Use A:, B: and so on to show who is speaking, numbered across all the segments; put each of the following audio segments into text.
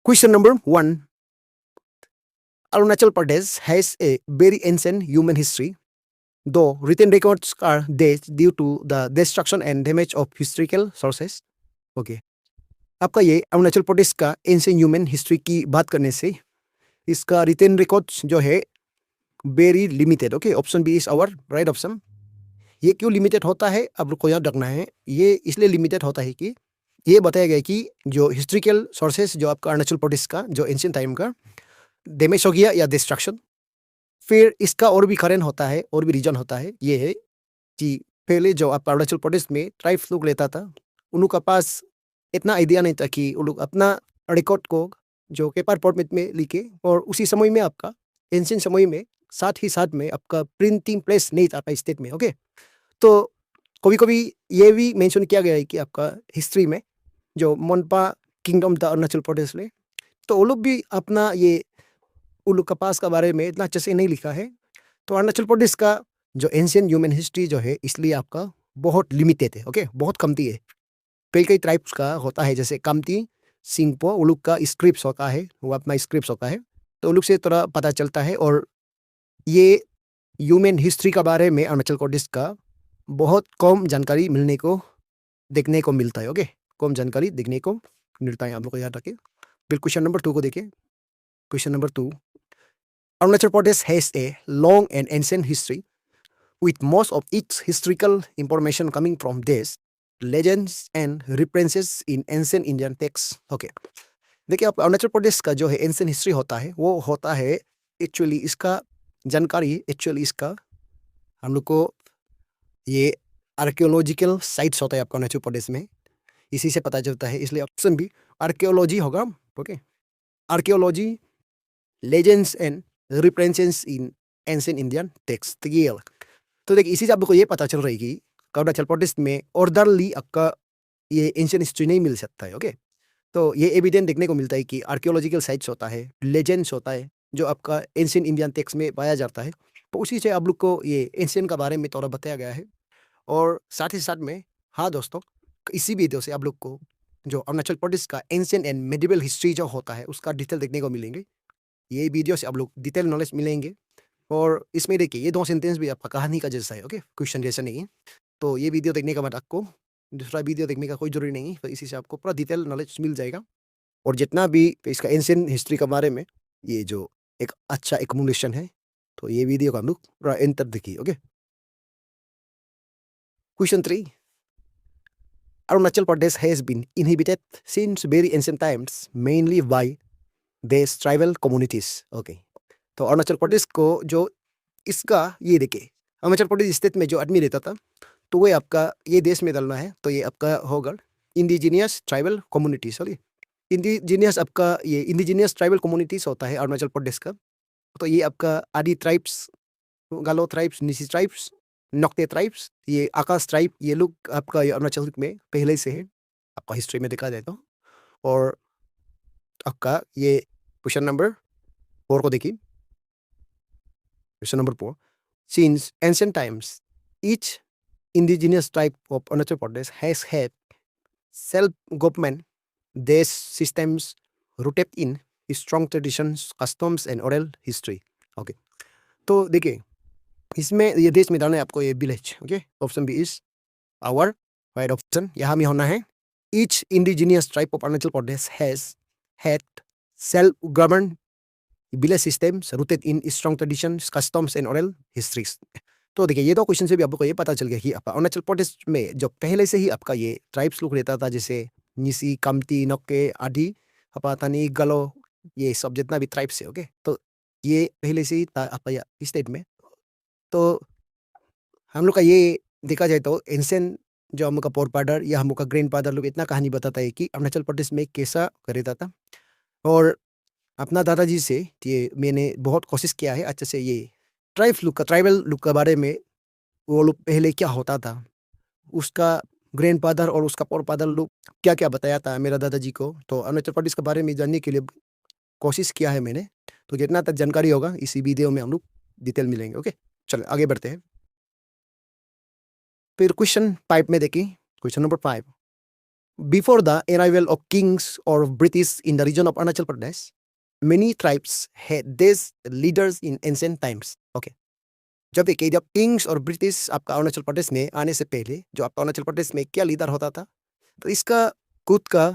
A: Question number 1. Arunachal Pradesh has a very ancient human history, though written records are dated due to the destruction and damage of historical sources. Okay. आपका ये अरुणाचल प्रदेश का ancient human history की बात करने से इसका written records जो है very limited. Okay, option B is our right option. ये क्यों लिमिटेड होता है आप लोग को याद रखना है. ये इसलिए लिमिटेड होता है कि ये बताया गया कि जो हिस्ट्रिकल सोर्सेस जो आपका अरुणाचल प्रदेश का जो एंशिएंट टाइम का डैमेज हो गया या डिस्ट्रक्शन, फिर इसका और भी कारण होता है, और भी रीजन होता है. ये है कि पहले जो आपका अरुणाचल प्रदेश में ट्राइब्स लोग लेता था, उन लोग का पास इतना आइडिया नहीं था कि वो लोग अपना रिकॉर्ड को जो पेपर फॉर्मेट में लिखे, और उसी समय में आपका एंशिएंट समय में साथ ही साथ में आपका प्रिंटिंग प्रेस नहीं था आपका स्टेट में. ओके, तो कभी कभी ये भी मेंशन किया गया है कि आपका हिस्ट्री में जो मोनपा किंगडम था अरुणाचल प्रदेश में, तो वो लोग भी अपना ये उन लोग का पास का बारे में इतना अच्छे से नहीं लिखा है. तो अरुणाचल प्रदेश का जो एंशिएंट ह्यूमन हिस्ट्री जो है इसलिए आपका बहुत लिमिटेड है. ओके, बहुत कमती है. कई कई ट्राइब्स का होता है, जैसे कामती, सिंगपो, वो लोग का स्क्रिप्ट होता है, वो अपना स्क्रिप्ट होता है, तो उन लोग से थोड़ा पता चलता है. और ये ह्यूमन हिस्ट्री का बारे में अरुणाचल प्रदेश का बहुत कम जानकारी मिलने को देखने को मिलता है. ओके, कम जानकारी देखने को मिलता है, आप लोग को याद रखें. फिर क्वेश्चन नंबर 2 को देखें. Question number 2. Arunachal Pradesh has a long and ancient history, with most of its historical information coming from this legends and references in ancient Indian texts. Okay. देखिए, आप अरुणाचल प्रदेश का जो है एंशिएंट हिस्ट्री होता है, वो होता है एक्चुअली इसका जानकारी एक्चुअली इसका हम लोग को ये आर्कियोलॉजिकल साइट्स होता है आपका अरुणाचल प्रदेश में, इसी से पता चलता है. इसलिए ऑप्शन भी आर्कियोलॉजी होगा. Okay, archaeology, legends and references in ancient Indian text. ये तो देखिए, इसी से आपको ये पता चल रही कि अरुणाचल प्रदेश में ऑर्डरली आपका ये एंशिएंट हिस्ट्री नहीं मिल सकता है. ओके, तो ये एविडेंस देखने को मिलता है कि आर्कियोलॉजिकल साइट्स होता है, लेजेंड्स होता है, जो आपका एंशिएंट इंडियन टेक्स्ट में पाया जाता है. तो उसी से आप लोग को ये एंशिएंट का बारे में थोड़ा बताया गया है. और साथ ही साथ में, हाँ दोस्तों, इसी वीडियो से आप लोग को जो अरुणाचल प्रदेश का एंशिएंट एंड मेडिवल हिस्ट्री जो होता है उसका डिटेल देखने को मिलेंगे. ये वीडियो से आप लोग डिटेल नॉलेज मिलेंगे. और इसमें देखिए, ये 2 सेंटेंस भी आपका कहानी का जैसा है. ओके, क्वेश्चन जैसा नहीं है. तो ये वीडियो देखने के बाद आपको दूसरा वीडियो देखने का कोई जरूरी नहीं है, तो इसी से आपको पूरा डिटेल नॉलेज मिल जाएगा. और जितना भी इसका एंशिएंट हिस्ट्री के बारे में ये जो एक अच्छा एक्यूमुलेशन है, तो ये वीडियो का हम लोग पूरा एंड तक देखिए. Okay, question 3. Arunachal Pradesh has been inhabited since very ancient times, mainly by these tribal communities. Okay, तो अरुणाचल प्रदेश को जो इसका ये देखिए, अरुणाचल प्रदेश स्टेट में जो आदमी रहता था, तो वो आपका ये देश में डालना है, तो ये आपका होगा indigenous tribal communities. Sorry, indigenous आपका ये इंडिजिनियस ट्राइबल कम्युनिटीज होता है अरुणाचल प्रदेश का. तो ये आपका आदि ट्राइब्स, गालो ट्राइब्स, निसी ट्राइब्स, नोक्ते ट्राइब्स, ये आकाश ट्राइब, ये लोग आपका ये अरुणाचल में पहले से है, आपका हिस्ट्री में देखा जाए तो. और आपका ये क्वेश्चन नंबर 4 को देखिए. Question number 4. Since ancient times, each indigenous tribe of Arunachal Pradesh has had self-government. These systems rooted in strong traditions, customs and oral history. Okay. तो देखिए, इसमें ये देश में डालना है आपको ये village. Okay, option B is our right option. यहाँ में होना है each indigenous tribe of Arunachal Pradesh has had self-governed village systems rooted in strong traditions, customs and oral histories. तो देखिए, ये 2 क्वेश्चन से भी आपको ये पता चल गया कि आपका अरुणाचल प्रदेश में जो पहले से ही आपका ये ट्राइब्स लोग रहता था, जैसे निसी, कामती, नोक्के आदि, हपातानी, गलो, ये सब जितना भी ट्राइब्स है. ओके, तो ये पहले से ही था आपका स्टेट में. तो हम लोग का ये देखा जाए तो एंशिएंट जो हम लोग का फोरफादर या हम लोग का ग्रैंडफादर लोग इतना कहानी बताता है कि अरुणाचल प्रदेश में कैसा रहता था. और अपना दादाजी से ये मैंने बहुत कोशिश किया है अच्छे से ये ट्राइबल लुक के बारे में, वो लोग पहले क्या होता था, उसका ग्रैंडफादर और उसका फोरफादर लोग क्या क्या बताया था मेरा दादाजी को. तो अरुणाचल प्रदेश के बारे में जानने के लिए कोशिश किया है मैंने. तो जितना तक जानकारी होगा इसी वीडियो में हम लोग डिटेल मिलेंगे. ओके, चलो आगे बढ़ते हैं. फिर क्वेश्चन 5 में देखिए. Question number 5. Before the arrival of kings or British in the region of Arunachal Pradesh, many tribes had these leaders in ancient times. Okay. जब देखिए जब किंग्स और ब्रिटिश आपका अरुणाचल प्रदेश में आने से पहले जो आपका अरुणाचल प्रदेश में क्या लीडर होता था, तो इसका खुद का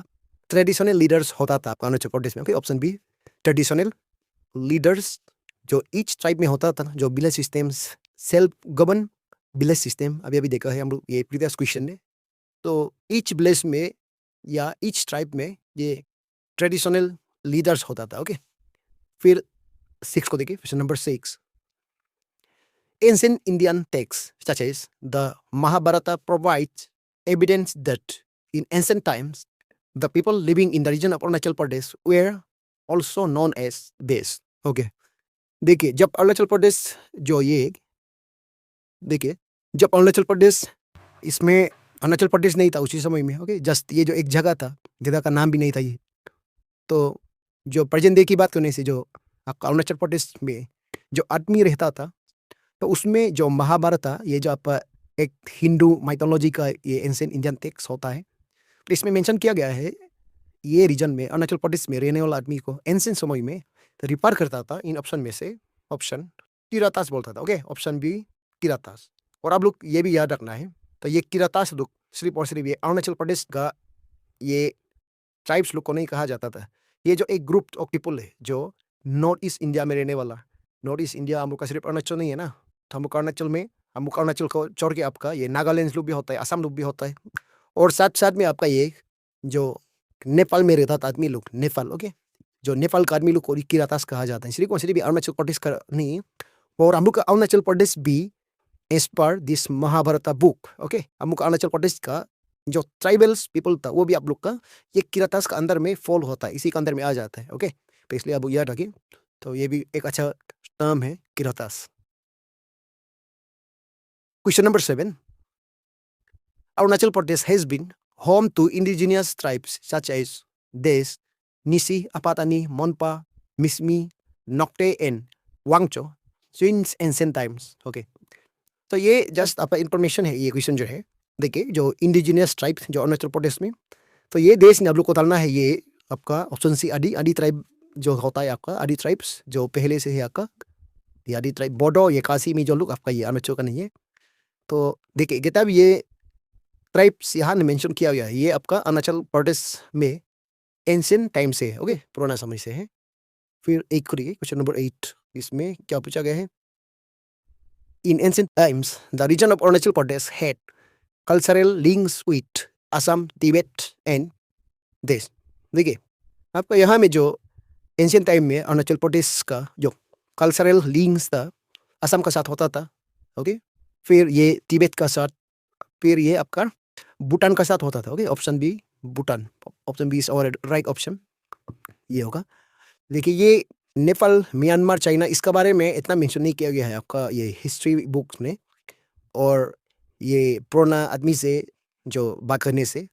A: ट्रेडिशनल लीडर्स होता था आपका अरुणाचल प्रदेश में. Okay, option B traditional leaders जो ईच ट्राइब में होता था ना, जो village systems self govern village system अभी अभी देखा है हम लोग ये प्रीवियस क्वेश्चन में. तो ईच विलेज में या ईच ट्राइब में ये ट्रेडिशनल लीडर्स होता था. ओके, फिर 6 को देखिए, question number 6. Ancient Indian texts such as the Mahabharata provides evidence that in ancient times the people living in the region of Arunachal Pradesh were also known as Des. Okay. देखिए जब अरुणाचल प्रदेश जो ये देखिए जब अरुणाचल प्रदेश इसमें अरुणाचल प्रदेश नहीं था उसी समय में. ओके, जस्ट ये जो एक जगह था, जगह का नाम भी नहीं था ये. तो जो प्रेजेंट डे की बात करने से जो आपका अरुणाचल प्रदेश में जो आदमी रहता था, तो उसमें जो महाभारत था, ये जो आपका एक हिंदू माइथोलॉजी का ये एंशिएंट इंडियन टेक्स्ट होता है, तो इसमें मेंशन किया गया है ये रीजन में अरुणाचल प्रदेश में रहने वाला आदमी को एंशिएंट समय में तो रिफर करता था इन ऑप्शन में से ऑप्शन किरातास बोलता था. Okay, option B Kiratas. और आप लोग ये भी याद रखना है, तो ये किरातास लोग सिर्फ और सिर्फ ये अरुणाचल प्रदेश का ये ट्राइब्स लोग को नहीं कहा जाता था. ये जो एक ग्रुप ऑफ पीपल है जो नॉर्थ ईस्ट इंडिया में रहने वाला, नॉर्थ ईस्ट इंडिया हम लोग का सिर्फ अरुणाचल नहीं है ना, तो हम लोग अरुणाचल में हम लोग अरुणाचल को छोड़ के आपका ये नागालैंड लोग भी होता है, असम लोग भी होता है, और साथ साथ में आपका ये जो नेपाल में रहता था आदमी लोग, नेपाल. ओके, जो नेपाल का आदमी लोग को किरातास कहा जाता है. सिर्फ और सिर्फ अरुणाचल प्रदेश का नहीं, और हम लोग का अरुणाचल प्रदेश भी as per this Mahabharat book. Okay, हम लोग अरुणाचल प्रदेश का जो ट्राइबल्स पीपल था वो भी आप लोग का ये किरातास का अंदर में फॉल होता है, इसी के अंदर में आ जाता है. ओके, तो इसलिए आप याद रखिए, तो ये भी एक अच्छा टर्म है किरातास. Question number 7. Arunachal Pradesh has been home to indigenous tribes such as Des, Nisi, Apatani, Monpa, Mismi, Nokte and Wangcho since ancient times. Okay. तो ये जस्ट आपका इंफॉर्मेशन है. ये क्वेश्चन जो है देखिए जो इंडिजिनियस ट्राइब्स जो अरुणाचल प्रदेश में, तो ये देश ने आप लोग को डालना है ये आपका ऑप्शन सी आदि ट्राइब जो होता है आपका आदि ट्राइब्स जो पहले से है आपका ये आदि ट्राइब बोडो ये काशी में जो लोग आपका ये अरुणाचल का नहीं है. तो देखिए किताब ये ट्राइब्स यहाँ मेंशन किया गया है, ये आपका अरुणाचल प्रदेश में एंशिएंट टाइम से है. ओके, पुराना समय से है. फिर एक करिए क्वेश्चन नंबर 8. इसमें क्या पूछा गया है? In ancient times the region of Arunachal Pradesh had cultural links with Assam, Tibet and देश. देखिए आपका यहाँ में जो एंशिएंट टाइम में अरुणाचल प्रदेश का जो कल्चरल लिंक्स था असम का साथ होता था. ओके, फिर ये तिब्बत का साथ, फिर ये आपका भूटान का साथ होता था. Okay, option B Bhutan, option B is और राइट ऑप्शन ये होगा. देखिए ये नेपाल, म्यांमार, चाइना इसका बारे में इतना मेंशन नहीं किया गया है आपका ये हिस्ट्री बुक्स में, और ये पुराना आदमी से जो बात करने से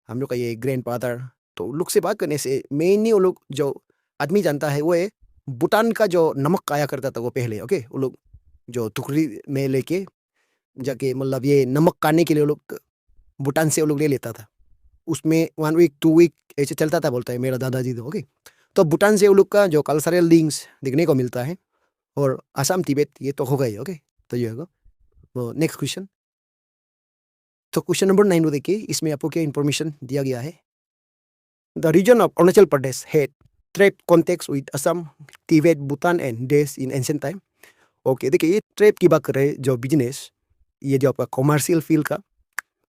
A: हम लोग का ये ग्रैंड फादर तो लोग से बात करने से मेनली वो लोग जो आदमी जानता है वो है भूटान का जो नमक खाया करता था वो पहले. ओके, वो लोग जो टुकड़ी में लेके जाके मतलब ये नमक खाने के लिए लोग भूटान से वो लोग ले लेता था. उसमें 1 वीक 2 वीक ऐसे चलता था बोलता है मेरा दादाजी. तो ओके, तो भूटान से वो लोग का जो कल्चरल लिंक्स देखने को मिलता है, और असम तिब्बत ये तो हो गई. ओके, तो ये होगा. तो नेक्स्ट क्वेश्चन, तो क्वेश्चन नंबर 9 को देखिए, इसमें आपको क्या इन्फॉर्मेशन दिया गया है? The region of Arunachal Pradesh had trade contact with Assam, Tibet, Bhutan and देश इन एंशिएंट टाइम. ओके, देखिए ये ट्रेड की बात कर रहे हैं जो बिजनेस, ये जो आपका कॉमर्शियल फील्ड का,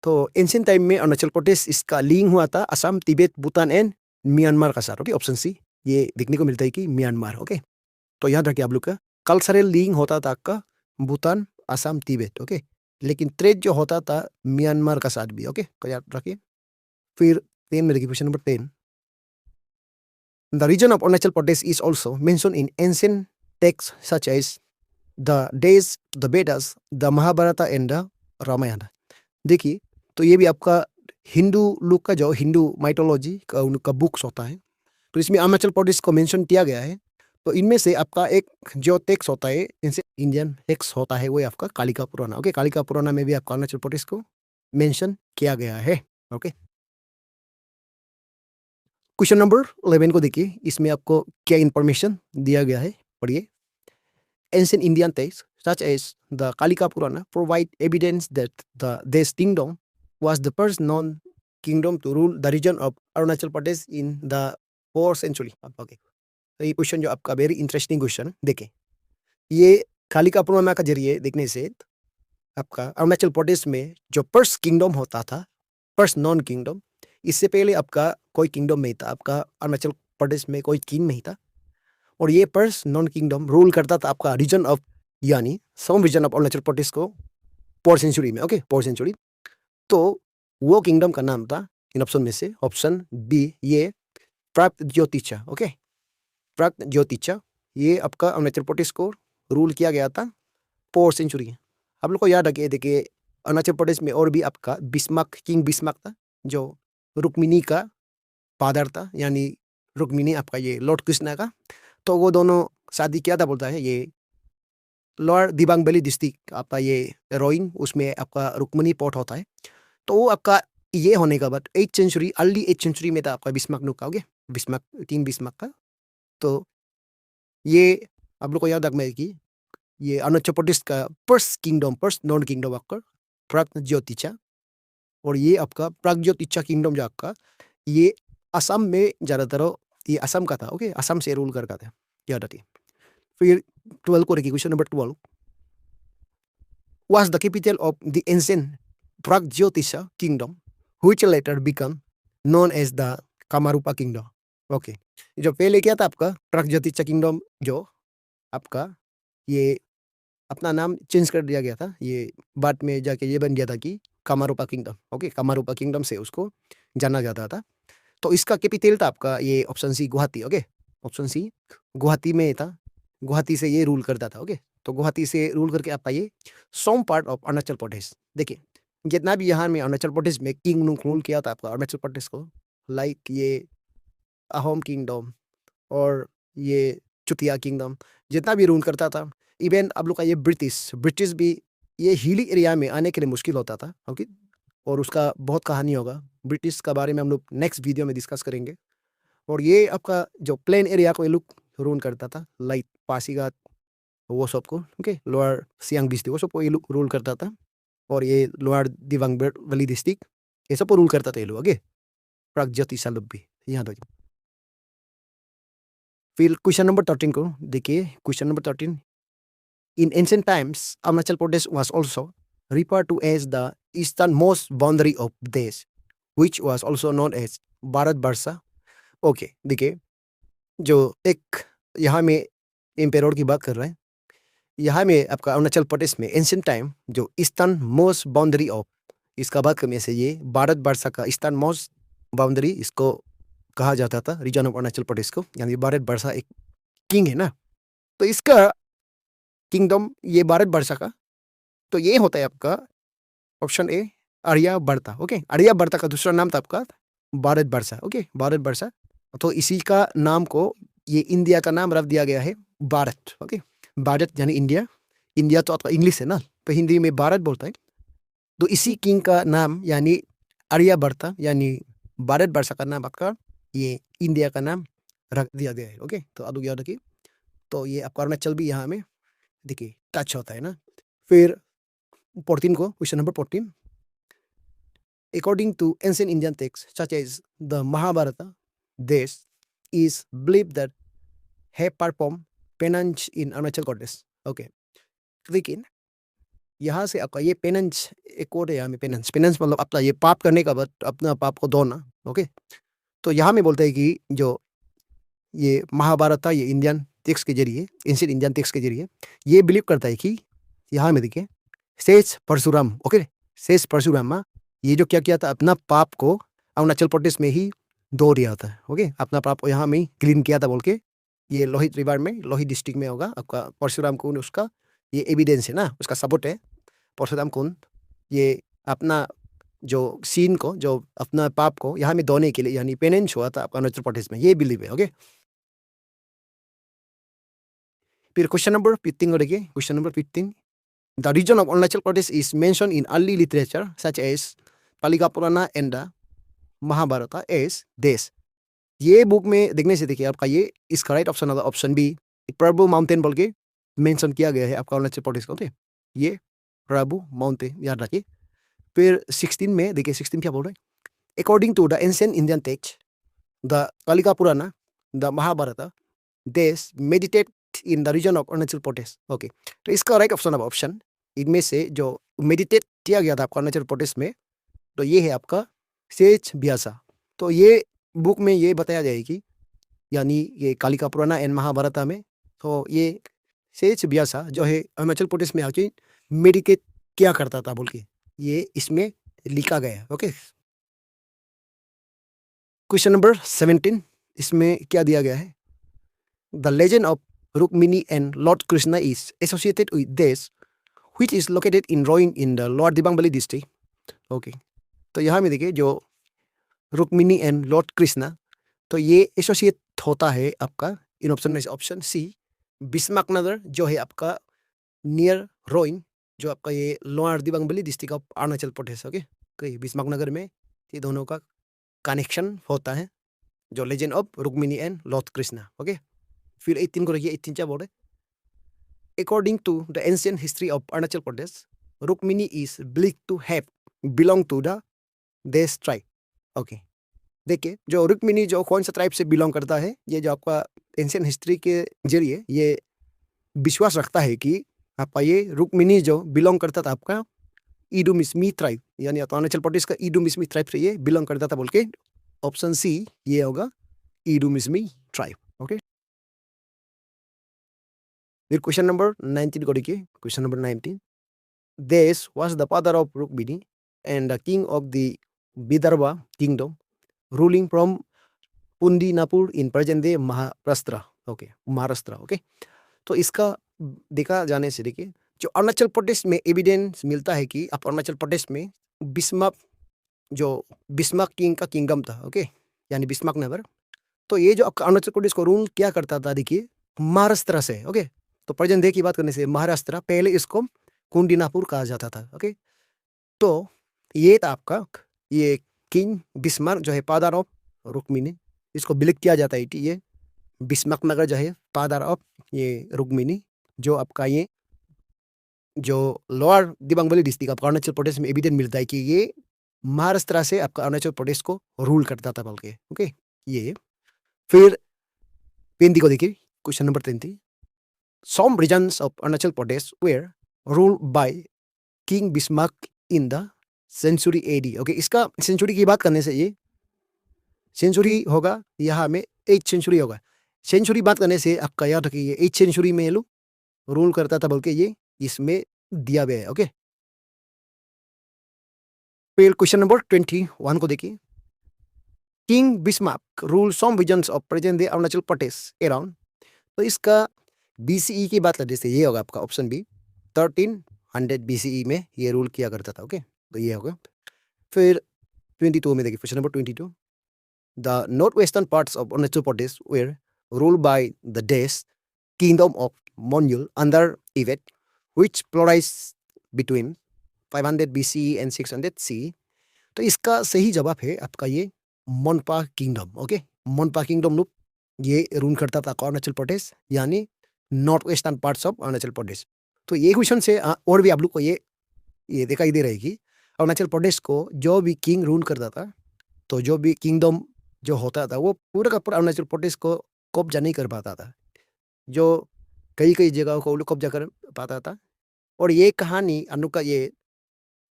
A: तो एंशिएंट टाइम में अरुणाचल प्रदेश इसका लिंक हुआ था Assam, Tibet, Bhutan and Myanmar का साथ. ओके, ऑप्शन सी ये देखने को मिलता है कि म्यांमार. ओके, तो याद रखिए आप लोग का कल्चरल लिंक होता था आपका भूटान, असम, तिब्बत. ओके, लेकिन ट्रेड जो होता था म्यांमार का साथ भी. ओके, तो याद रखिए. फिर 10 में देखिए question number 10. The region of Arunachal Pradesh is also mention in ancient text such as the days, the Vedas, the Mahabharata and the Ramayana. देखिए तो ये भी आपका हिंदू लोग का जो हिंदू माइथोलॉजी का उनका बुक्स होता है, तो इसमें अरुणाचल प्रदेश को मेंशन किया गया है. तो इनमें से आपका एक जो टेक्स्ट होता है इनसे इंडियन टेक्स्ट होता है वो आपका कालिका पुराना. ओके, कालिका पुराना में भी आपका अरुणाचल प्रदेश को मेंशन किया गया है. ओके, क्वेश्चन नंबर 11 को देखिए, इसमें आपको क्या इंफॉर्मेशन दिया गया है, पढ़िए। Ancient Indian texts, such as the Kalika Purana, provide evidence that this kingdom was the first known kingdom to rule the region of Arunachal Pradesh in the 4th century. Okay. तो ये question जो आपका very interesting question देखें, ये कालिका पुराना का जरिए देखने से आपका अरुणाचल प्रदेश में जो फर्स्ट किंगडम होता था, फर्स्ट नॉन किंगडम, इससे पहले आपका कोई किंगडम नहीं था, आपका अरुणाचल प्रदेश में कोई किंग नहीं था, और ये फर्स्ट नॉन किंगडम रूल करता था आपका रीजन ऑफ, यानी some region of Arunachal Pradesh को 4th सेंचुरी में। Okay, 4th century. तो वो किंगडम का नाम था इन ऑप्शन में से ऑप्शन बी, ये प्रागज्योतिषा। ओके, प्रागज्योतिषा, ये आपका अरुणाचल प्रदेश को रूल किया गया था 4th सेंचुरी। आप लोग को याद रखिए, देखिए अरुणाचल प्रदेश में और भी आपका बिस्मार्क, किंग बिस्मार्क था, जो रुक्मिणी का फादर था, यानी रुक्मिणी आपका ये लॉर्ड कृष्णा का। तो वो दोनों शादी किया था, बोलता है ये लोअर दिबांग वैली डिस्ट्रिक्ट आपका ये रोइंग, उसमें आपका रुक्मिणी पोर्ट होता है। तो वो आपका ये होने का बाद 8th century, early 8th century में था आपका बिस्मार्क नुका, ओके, बिस्मार्क, किंग बिस्मार्क का। तो ये आप लोग को याद रखना है कि ये अरुणाचल प्रदेश का first kingdom, first non kingdom आपका प्रागज्योतिषा, और ये आपका प्रागज्योतिषा किंगडम जो आपका ये असम में ज़्यादातर ये असम का था। ओके, असम से रूल करता था, याद रखिए। फिर 12 को देखिए, question number 12, was the capital of the ancient Pragjyotisha kingdom which later became known as the Kamarupa kingdom। Okay, जो पहले क्या था आपका प्रागज्योतिषा किंगडम, जो आपका ये अपना नाम चेंज कर दिया गया था, ये बाद में जाके ये बन गया था कि कामारूपा किंगडम। ओके, कामारूपा किंगडम से उसको जाना जाता था। तो इसका कैपिटल था आपका ये option C, Guwahati. Okay, option C Guwahati में था, गुवाहाटी से ये रूल करता था। ओके, तो गुवाहाटी से रूल करके आपका ये सम पार्ट ऑफ अरुणाचल प्रदेश। देखिए जितना भी यहाँ में अरुणाचल प्रदेश में किंग ने रूल किया था आपका अरुणाचल प्रदेश को, लाइक ये अहोम किंगडम और ये चुतिया किंगडम, जितना भी रूल करता था, इवन आप लोग का ये ब्रिटिश भी ये हिली एरिया में आने के लिए मुश्किल होता था। ओके, और उसका बहुत कहानी होगा, ब्रिटिश का बारे में हम लोग नेक्स्ट वीडियो में डिस्कस करेंगे। और ये आपका जो प्लेन एरिया को ये लोग रूल करता था, लाइक पासीघाट वो सबको, ओके, लोअर सियांग डिस्ट्रिक्ट वो सबको ये लोग रूल करता था, और ये लोअर दिबांग वैली डिस्ट्रिक्ट ये सबको रूल करता था ये लोग। ओके, प्रागज्योतिषा लोग भी यहाँ तक। फिर क्वेश्चन नंबर 13 को देखिए, question number 13, in ancient times Arunachal Pradesh was also referred to as the easternmost boundary of Desh, which was also known as Bharatvarsha. Okay, देखिए जो एक यहाँ में एम्पेयर की बात कर रहे हैं, यहाँ में आपका अरुणाचल प्रदेश में एंशियंट टाइम जो ईस्टर्न मोस्ट बाउंड्री ऑफ, इसका बात करने से ये भारतवर्षा का ईस्टर्न मोस्ट बाउंड्री इसको कहा जाता था, रीजन ऑफ अरुणाचल प्रदेश को, यानी भारतवर्षा एक किंग है ना, तो इसका किंगडम ये भारतवर्षा का, तो ये होता है आपका option A Aryabhatta. Okay, Aryabhatta का दूसरा नाम था आपका भारतवर्षा। ओके, भारतवर्षा, तो इसी का नाम को ये इंडिया का नाम रख दिया गया है भारत। ओके, भारत यानी इंडिया, इंडिया तो आपका इंग्लिश है ना, तो हिंदी में भारत बोलता है, तो इसी किंग का नाम यानी आर्यभट्टा यानी भारतवर्षा का नाम आपका ये इंडिया का नाम रख दिया गया है। ओके, तो अब याद रखिए, तो ये आपका अरुणाचल भी यहाँ में देखिए टच होता है ना। फिर 14 को, question number 14, according to ancient Indian texts such as the Mahabharata, Desh is believed that have performed penance in Arunachal Pradesh। Okay, लेकिन यहाँ से आपका ये पेनेंस एक और है, यहाँ में पेनेंस, पेनेंस मतलब अपना ये पाप करने का बाद अपना पाप को धोना। ओके, तो यहाँ में बोलते हैं कि जो ये महाभारत था, ये इंडियन टेक्स्ट के जरिए, एंशिएंट इंडियन टेक्स्ट के जरिए ये बिलीव करता है कि यहाँ में देखिए शेष परशुराम, ओके, शेष परशुराम ये जो क्या किया था, अपना पाप को अरुणाचल प्रदेश में ही धो दिया था। ओके, अपना पाप को यहाँ में क्लीन किया था बोल के, ये लोहित रिवर में, लोहित डिस्ट्रिक्ट में होगा आपका परशुराम कुंड, उसका ये एविडेंस है ना, उसका सबूत है। परशुराम कुंड ये अपना जो सीन को, जो अपना पाप को यहाँ में धोने के लिए यानी पेनेंस हुआ था आपका अरुणाचल प्रदेश में, ये बिलीव है। ओके, फिर क्वेश्चन नंबर 15 को देखिए, question number 15, the region of Arunachal Pradesh is mention in early literature such as Kalika Purana and the Mahabharat as देश। ये बुक में देखने से देखिए आपका ये इसका राइट ऑप्शन होगा ऑप्शन बी, प्रभु माउंटेन बोल के मेंशन किया गया है आपका अरुणाचल प्रदेश का, ओके। ये प्रभु माउंटेन याद रखिए। फिर 16 में देखिए 16 क्या बोल रहे हैं, according to the ancient Indian text the Kalika Purana the Mahabharata देश meditate in the region of Arunachal Pradesh, okay. तो इसका राइट ऑप्शन है ऑप्शन, इनमें से जो मेडिटेट किया गया था आपका अरुणाचल प्रदेश में, तो ये है आपका सेज व्यासा। तो ये बुक में ये बताया जाए कि यानी ये कालिका पुराना एंड महाभारत में, तो ये सेज व्यासा जो है अरुणाचल प्रदेश में आके मेडिटेट क्या करता था बोल के ये इसमें लिखा गया है, ओके। क्वेश्चन नंबर 17, इसमें क्या दिया गया है, the legend of Rukmini and Lord Krishna is associated with देश which is located in Roing in the Lower Dibang Valley district, okay. तो यहाँ में देखिए जो रुक्मिणी एंड लॉर्ड कृष्णा, तो ये एसोसिएट होता है आपका इन ऑप्शन में ऑप्शन सी बिस्मार्क नगर जो है आपका नियर रोइंग, जो आपका ये lower Dibang valley district of Arunachal Pradesh, okay. तो बिस्मार्क नगर में ये दोनों का कनेक्शन होता है, जो legend of Rukmini and Lord Krishna, okay. फिर 18 को रखिए, 18 क्या बोल रहे, according to the ancient history of Arunachal Pradesh, Rukmini is believed to have belong to the Des tribe, okay. देखिए जो रुक्मिणी जो कौन सा ट्राइब से बिलोंग करता है, ये जो आपका एंशियंट हिस्ट्री के जरिए ये विश्वास रखता है कि आपका ये रुक्मिणी जो बिलोंग करता था आपका इडुमिस्मी ट्राइब, यानी अरुणाचल प्रदेश का इडुमिस्मी ट्राइब से ये बिलोंग करता था बोल के ऑप्शन सी ये होगा इडुमिस्मी ट्राइब, ओके। फिर क्वेश्चन नंबर 19 को देखिए, क्वेश्चन नंबर 19, देश was the father of Rukmini and the king of the Vidarbha kingdom ruling from Kundinapur in present day Maharashtra, okay, Maharashtra, okay. तो इसका देखा जाने से देखिए जो अरुणाचल प्रदेश में एविडेंस मिलता है कि आप अरुणाचल प्रदेश में बिस्मार्क जो बिस्मार्क किंग का किंगडम था, ओके, यानी बिस्मार्क नगर, तो ये जो आपका अरुणाचल प्रदेश को रूल क्या करता था देखिए महाराष्ट्र से, ओके। तो प्रेजेंट डे की बात करने से महाराष्ट्र, पहले इसको कुंडीनापुर कहा जाता था, ओके। तो ये था आपका ये किंग बिस्मार्क जो है फादर ऑफ रुक्मिणी, इसको बिलीव किया जाता है कि ये बिस्मार्क नगर जो है फादर ऑफ ये रुक्मिणी, जो आपका ये जो लोअर दिबांग वैली डिस्ट्रिक्ट आपका अरुणाचल प्रदेश में एविडेंस मिलता है कि ये महाराष्ट्र से आपका अरुणाचल प्रदेश को रूल करता था बोल के, ओके। ये फिर 20 को देखिए, question number 20, some regions of Arunachal Pradesh were ruled by King Bismarck in the century AD, okay. इसका सेंचुरी की बात करने से ये सेंचुरी होगा यहाँ में 8th सेंचुरी होगा। सेंचुरी बात करने से आपका याद रखिए ये 8th सेंचुरी में ये लोग रूल करता था बोल के ये इसमें दिया गया है, ओके। फिर क्वेश्चन नंबर 21 को देखिए, king Bhismaka rule some regions of present day Arunachal Pradesh around, तो इसका BCE की बात करने से ये होगा आपका ऑप्शन बी 1300 BCE में ये रूल किया करता था, ओके। तो ये होगा। फिर 22 में देखिए, question number 22, the north western parts of Arunachal Pradesh were ruled by the देश किंगडम ऑफ मोन्यूल अंडर इवेट which flourished between 500 BCE and 600 CE, तो इसका सही जवाब है आपका ये Monpa kingdom, okay. Monpa kingdom लोग ये रूल करता था अरुणाचल प्रदेश, यानी north western parts of Arunachal Pradesh. तो ये क्वेश्चन से और भी आप लोग को ये दिखाई दे रही कि अरुणाचल प्रदेश को जो भी किंग रूल करता था, तो जो भी किंगडम जो होता था वो पूरा का पूरा अरुणाचल प्रदेश को कब्जा नहीं कर पाता था, जो कई कई जगहों को वो लोग कब्जा कर पाता था। और ये कहानी हम लोग का ये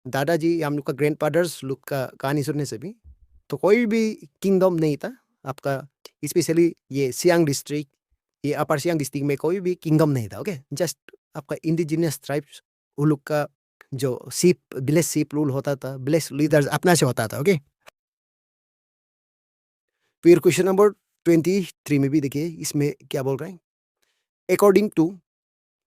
A: दादाजी या हम लोग का ग्रैंड फादर्स लोग का कहानी सुनने से भी, तो कोई भी किंगडम नहीं था आपका, स्पेशली ये सियांग डिस्ट्रिक्ट, ये अपर सियांग डिस्ट्रिक्ट में कोई भी किंगडम नहीं था, ओके। जस्ट आपका इंडिजिनियस ट्राइब्स वो लोग का जो विलेज शिप रूल होता था, विलेज लीडर्स अपना से होता था, ओके। फिर क्वेश्चन नंबर 23 में भी देखिए इसमें क्या बोल रहे हैं, according to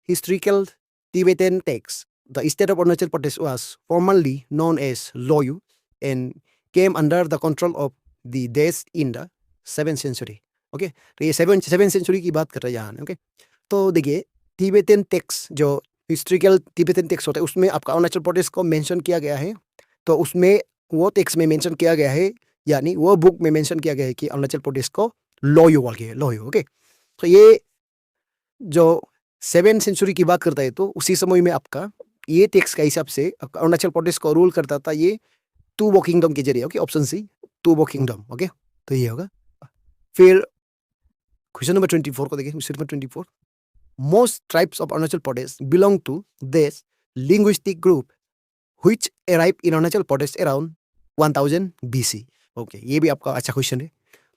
A: historical Tibetan text the state of Arunachal Pradesh was formerly known as Lhoyu and came under the control of the देश in the 7th century, okay. तो ये 7th सेंचुरी की बात कर रहे हैं यहाँ, ओके। तो देखिए टिबेटन टेक्स्ट जो हिस्ट्रिकल टिबेटन टेक्स्ट होता है उसमें आपका अरुणाचल प्रदेश को मेंशन किया गया है, तो उसमें वो टेक्स्ट में मेंशन किया गया है यानी वो बुक में मेंशन किया गया है कि अरुणाचल प्रदेश को लोयो बोल के लोयो। ओके, तो ये जो 7th सेंचुरी की बात करता है तो उसी समय में आपका ये टेक्स्ट का हिसाब से अरुणाचल प्रदेश को रूल करता था ये टूबो किंगडम के जरिए। Okay, option C Tubo kingdom. Okay, तो ये होगा। फिर क्वेश्चन नंबर 24 को देखिए। Question number 24, most tribes of Arunachal Pradesh belong to this linguistic group which arrive in Arunachal Pradesh around 1000 BC। Okay, ये भी आपका अच्छा क्वेश्चन है।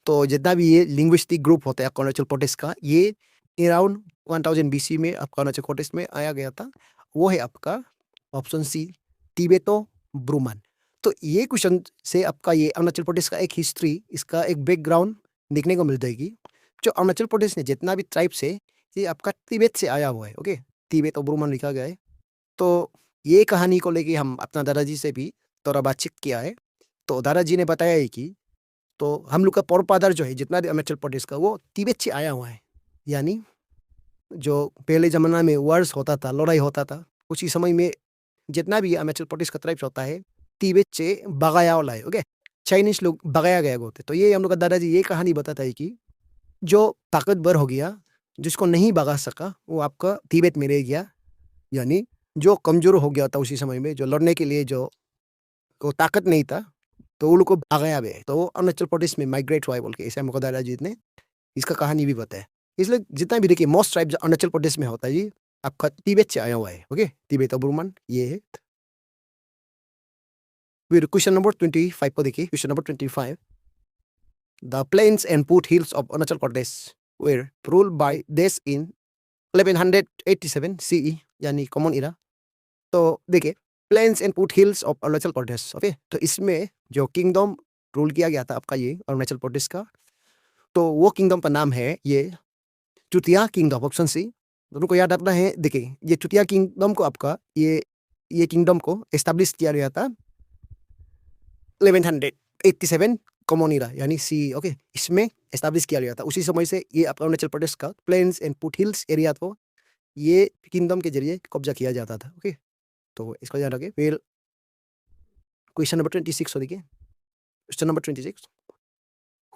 A: तो जितना भी ये लिंग्विस्टिक ग्रुप होता है अरुणाचल प्रदेश का, ये अराउंड 1000 BC में आपका अरुणाचल प्रदेश में आया गया था। वो है आपका ऑप्शन सी तिब्बतो ब्रुमन। तो ये क्वेश्चन से आपका ये अरुणाचल प्रदेश का एक हिस्ट्री, इसका एक बैकग्राउंड देखने को मिल जाएगी। जो अरुणाचल प्रदेश ने जितना भी ट्राइब्स है ये आपका तिब्बत से आया हुआ है। ओके, तिब्बतो ब्रुमन लिखा गया है। तो ये कहानी को लेके हम अपना दादाजी से भी थोड़ा बातचीत किया है। तो दादाजी ने बताया है कि तो हम लोग का पौरपादर जो है जितना भी अरुणाचल प्रदेश का, वो तिब्बत से आया हुआ है। यानी जो पहले ज़माना में वार्स होता था, लड़ाई होता था, उसी समय में जितना भी अरुणाचल प्रदेश का ट्राइब्स होता है तिब्बत से भगाया वाला है। ओके, चाइनीज लोग भगाया गया होते। तो ये हम लोग का दादाजी ये कहानी बताता है कि जो ताकतवर हो गया, जिसको नहीं भगा सका, वो आपका तिब्बत में रह गया। यानी जो कमज़ोर हो गया था उसी समय में, जो लड़ने के लिए जो को ताकत नहीं था, तो वो लोग को भगाया भी है। तो वो अरुणाचल प्रदेश में माइग्रेट हुआ है बोल के ऐसे हमको दादाजी ने इसका कहानी भी बताया। इसलिए जितना भी देखिए मोस्ट ट्राइब जो अरुणाचल प्रदेश में होता है ये आपका तिब्बत से आया हुआ है। ओके, तिब्बतो ब्रुमन ये है। फिर क्वेश्चन नंबर 25 को देखिए। Question number 25, the plains and foot hills of Arunachal Pradesh were ruled by देश इन 1187 CE, यानी कॉमन इरा। तो देखिए plains and foot hills of Arunachal Pradesh. Okay, तो इसमें जो किंगडम रूल किया गया था आपका ये अरुणाचल प्रदेश का, तो वो किंगडम का नाम है ये चुतिया किंगडम। Option C. दोनों को याद रखना है। देखिए ये चुतिया किंगडम को आपका ये किंगडम को एस्टैब्लिश किया गया था 1187 कॉमन इरा, यानी सी। ओके, इसमें एस्टैब्लिश किया गया था। उसी समय से ये आपका अरुणाचल प्रदेश का plains and foot hills area को ये किंगडम के जरिए कब्जा किया जाता था। ओके, तो इसको याद रखें। फिर क्वेश्चन नंबर 26 को देखिए। Question number 26,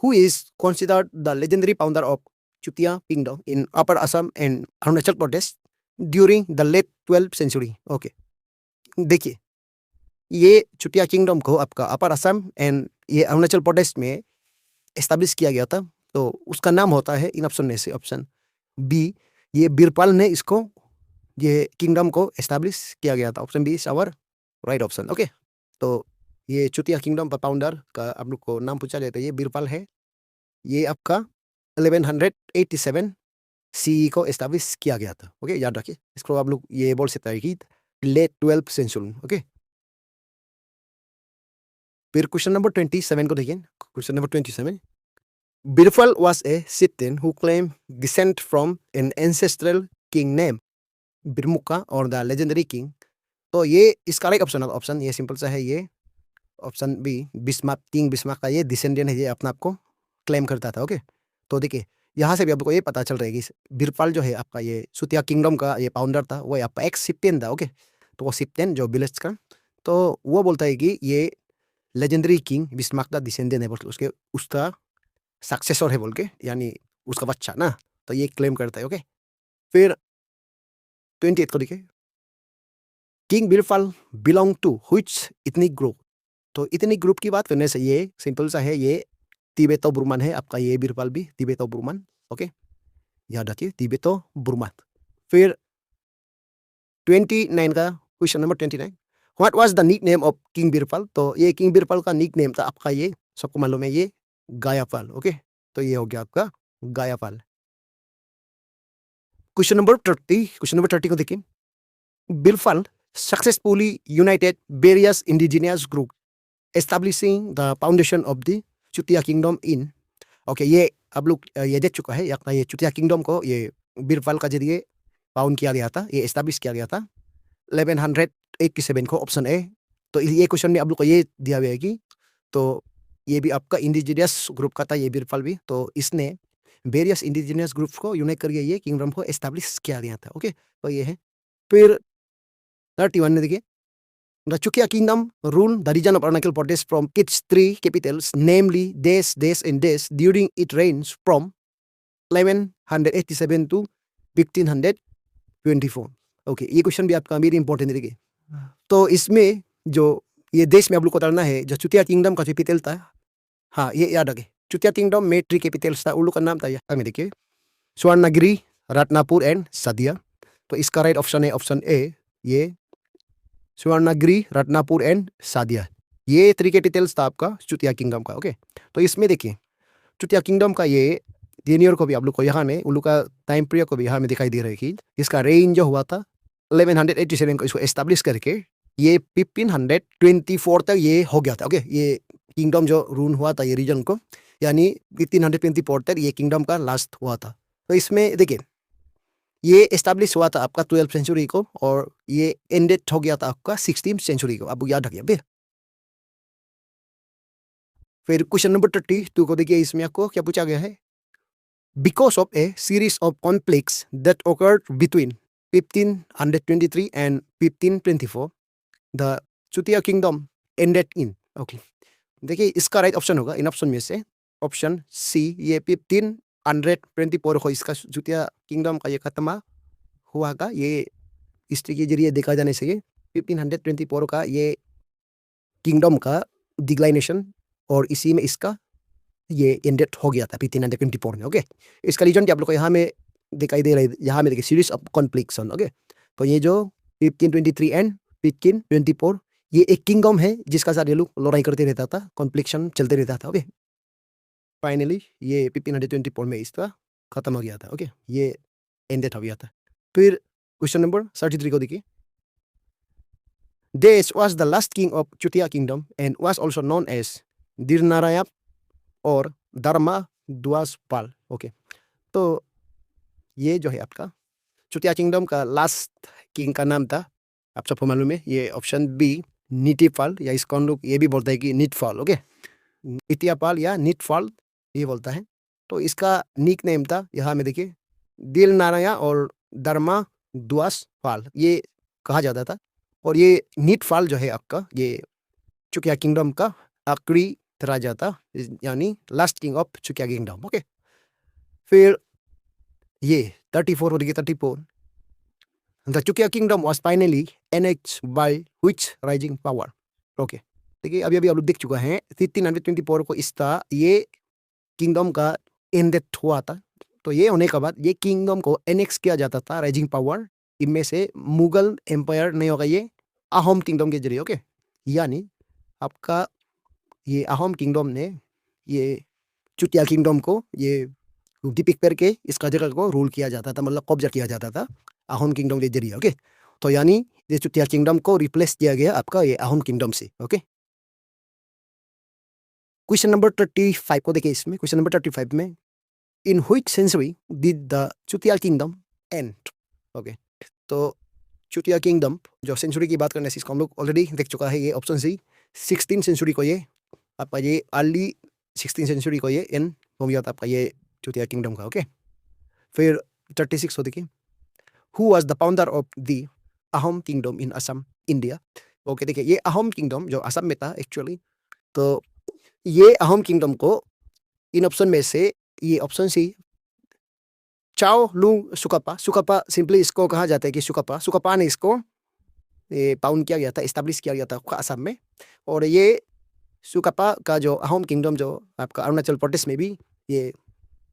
A: who is considered the legendary founder of Chutia Kingdom in Upper Assam and Arunachal Pradesh during the late 12th century? Okay, देखिए ये चुटिया किंगडम को आपका अपर असम एंड ये अरुणाचल प्रदेश में एस्टैब्लिश किया गया था। तो उसका नाम होता है इन ऑप्शन में से ऑप्शन बी, ये बीरपाल ने इसको ये किंगडम को एस्टैब्लिश किया गया था। Option B is our right option. Okay, तो ये चुतिया किंगडम का फाउंडर का आप लोग को नाम पूछा जाता है, ये बीरपाल है। ये आपका 1187 CE को एस्टैब्लिश किया गया था। ओके, याद रखिए। इसको आप लोग ये बोल सकते हैं कि लेट 12th सेंचुरी। ओके, फिर क्वेश्चन नंबर 27 को देखिए। Question number 27, बीरफल was a chieftain who claimed descent from an ancestral king named Birmuka और द लेजेंडरी किंग। तो ये इसका राइट ऑप्शन है। ऑप्शन ये सिंपल सा है, ये option B Bhismaka, king Bhismaka का ये डिसेंडेंट है, ये अपना आपको क्लेम करता था। ओके, तो देखिए यहाँ से भी आपको ये पता चल रहा है कि बीरपाल जो है आपका ये सुतिया किंगडम का ये फाउंडर था, वो आपका एक सिप्टेन था। ओके, तो वो सिप्टेन जो विलेज का, तो वो बोलता है कि ये लेजेंडरी किंग बिस्मार्क का डिसेंडेंट है बोल के, उसके उसका सक्सेसर है बोल के, यानी उसका बच्चा ना, तो ये क्लेम करता है। ओके, फिर 28 को देखिए। King Birpal belong to which ethnic group? तो इथनिक ग्रुप की बात करने से ये सिंपल सा है, ये तिब्बतो ब्रुमन है आपका ये बीरपाल भी तिब्बतो ब्रुमन। ओके, याद रखिए तिब्बतो ब्रुमन। फिर 29 का question number 29, what was the nickname of king Birpal? तो ये किंग बीरपाल का निक नेम था आपका ये सबको मालूम है, ये गायापाल। ओके, तो ये हो गया आपका गायापाल। क्वेश्चन नंबर 30 को देखिए। Birpal successfully united various indigenous group establishing the foundation of the Chutia kingdom in. Okay, ये आप लोग ये देख चुका है ये चुतिया किंगडम को ये बीरपाल का जरिए फाउंड किया गया था, ये एस्टैब्लिश किया गया था 1187 को, ऑप्शन ए। तो ये क्वेश्चन में आप लोग को ये दिया गया है कि तो ये भी आपका इंडिजिनियस ग्रुप का था ये बीरपाल भी, तो इसने वेरियस इंडिजिनियस ग्रुप को यूनाइट करके ये किंगडम को एस्टैब्लिश किया गया था। ओके, तो ये है। फिर 31 में देखिए। The Chukia Kingdom ruled the region of Arunachal Pradesh from its three capitals, namely Des, and Des, during its reigns from 1187 to 1524. Okay, ये क्वेश्चन भी आपका वेरी इंपॉर्टेंट है। देखिए, तो इसमें जो ये देश में आप लोग को बताना है, जो चुतिया किंगडम का जो कैपिटल था, हाँ ये याद रखें, चुतिया किंगडम में थ्री कैपिटल्स था, उन लोग का नाम था यहाँ में देखिए, स्वर्णगिरी, रत्नापुर एंड सादिया। तो इसका राइट ऑप्शन है ऑप्शन ए, ये स्वर्णगिरी, रत्नापुर एंड सादिया, ये थ्री कैपिटल्स था आपका चुतिया किंगडम का। ओके, तो इसमें देखिए चुतिया किंगडम का ये टेन्योर को भी आप लोग को यहाँ में, उन लोग का टाइम पीरियड को भी यहाँ में दिखाई दे रहा है कि इसका रेंज जो हुआ था 1187 को इसको एस्टेब्लिश करके ये 1524 तक ये हो गया था। ओके, ये किंगडम जो रूल हुआ था ये रीजन को, यानी 1524 तक ये किंगडम का लास्ट हुआ था। तो इसमें देखिए ये एस्टेब्लिश हुआ था आपका 12th सेंचुरी को, और ये एंडेड हो गया था आपका 16th सेंचुरी को, आप याद रखिए। फिर क्वेश्चन नंबर 32 को देखिए, इसमें आपको क्या पूछा गया है, because of a series of conflicts that occurred between 1523 and 1524, the Chutia kingdom ended in। Okay, देखिए इसका राइट ऑप्शन होगा इन ऑप्शन में से ऑप्शन सी, ये 1524 को इसका चुतिया किंगडम का ये खत्म हुआ का, ये हिस्ट्री के जरिए देखा जाने से 1524 का ये किंगडम का डिक्लाइनेशन, और इसी में इसका ये एंडेड हो गया था 1524 में। ओके, इसका रीजन आप लोग को यहाँ में दिखाई दे रहा है, यहाँ में देखिए सीरीज ऑफ कॉन्फ्लिक्शन। ओके, तो ये जो 1523 एंड 1524 ये एक किंगडम है जिसका साथ ये लोग लड़ाई करते रहता था, कॉन्फ्लिक्शन चलते रहता था। ओके, फाइनली ये 1524 में इसका खत्म हो गया था। ओके, ये एंडेड हो गया था। फिर क्वेश्चन नंबर 33 को देखिए, Des was the last king of Chutia kingdom and was also known as Dirnarayap और धर्मा द्वासपाल। ओके, तो ये जो है आपका चुतिया किंगडम का लास्ट किंग का नाम था, आप सबको मालूम है, ये ऑप्शन बी नीतिपाल, या इसको हम लोग ये भी बोलता है कि नीटफाल। ओके, नीतियापाल या नीटफाल ये बोलता है। तो इसका निक नेम था यहाँ में देखिए दिल नारायण और धर्मा द्वासपाल ये कहा जाता था, और ये नीटफाल जो है आपका ये चुतिया किंगडम का आखिरी राजा था, यानी last king of Chutia kingdom. Okay, फिर ये 34 हो गया, 34 the Chutia kingdom was finally annexed by which rising power. Okay, देखिए अभी अभी आप लोग देख चुका है 1524 को इसका ये किंगडम का एंडेड हुआ था। तो ये होने के बाद ये किंगडम को एनेक्स किया जाता था राइजिंग पावर, इनमें से मुगल एम्पायर नहीं होगा, ये अहोम किंगडम के जरिए। ओके, यानी आपका ये अहोम किंगडम ने ये चुतिया किंगडम को ये डिपिक्ट करके इसका जगह को रूल किया जाता था, मतलब कब्जा किया जाता था अहोम किंगडम के जरिए। ओके, तो यानी ये चुतिया किंगडम को रिप्लेस किया गया आपका ये अहोम किंगडम से। ओके, क्वेश्चन नंबर 35 को देखिए, इसमें क्वेश्चन नंबर 35 में in which century did the Chutia kingdom end. Okay, तो चुतिया किंगडम जो सेंचुरी की बात करने से इसको हम लोग ऑलरेडी देख चुका है, ये ऑप्शन सी 16 सेंचुरी को ये आपका ये अर्ली 16 सेंचुरी को ये एंड हो गया था आपका ये चुतिया किंगडम का। ओके, फिर 36 हो देखिए, who was the founder of the Ahom kingdom in Assam India. Okay, देखिए ये अहोम किंगडम जो असम में था एक्चुअली, तो ये अहोम किंगडम को इन ऑप्शन में से ये ऑप्शन सी चाओ लुंग सुकापा, सुकापा सिंपली इसको कहा जाता है कि सुकापा, सुकापा ने इसको फाउंड किया गया था, इस्टेब्लिश किया गया था असम में। और ये सुकापा का जो अहोम किंगडम जो आपका अरुणाचल प्रदेश में भी ये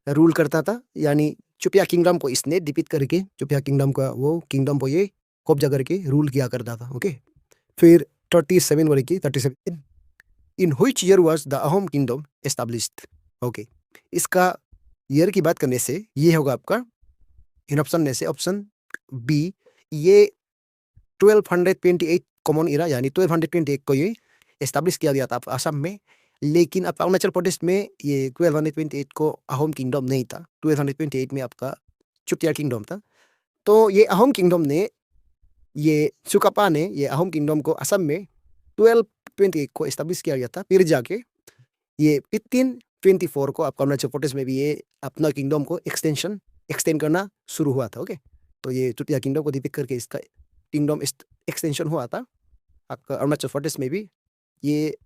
A: रूल करता था, यानी चुतिया किंगडम को इसने डिफीट करके चुतिया किंगडम का वो किंगडम को ये कब्जा करके रूल किया करता था। ओके, फिर 37 बोले कि 37 in which year was the Ahom kingdom established. Okay, इसका ईयर की बात करने से ये होगा आपका इन ऑप्शन में से ऑप्शन बी, ये 1228 कॉमन इरा, यानी 1228 को ये एस्टैब्लिश किया गया था असम में। लेकिन अब अरुणाचल प्रदेश में ये 1228 को अहोम किंगडम नहीं था, 1228 में आपका चुतिया किंगडम था। तो ये अहोम किंगडम ने ये सुकापा ने ये अहोम किंगडम को असम में 1228 को एस्टैब्लिश किया गया था। फिर जाके ये 1524 को आपका अरुणाचल प्रदेश में भी ये अपना किंगडम को एक्सटेंड करना शुरू हुआ था। ओके, तो ये चुतिया किंगडम को डिफीट करके इसका किंगडम एक्सटेंशन हुआ था आपका अरुणाचल प्रदेश में भी ये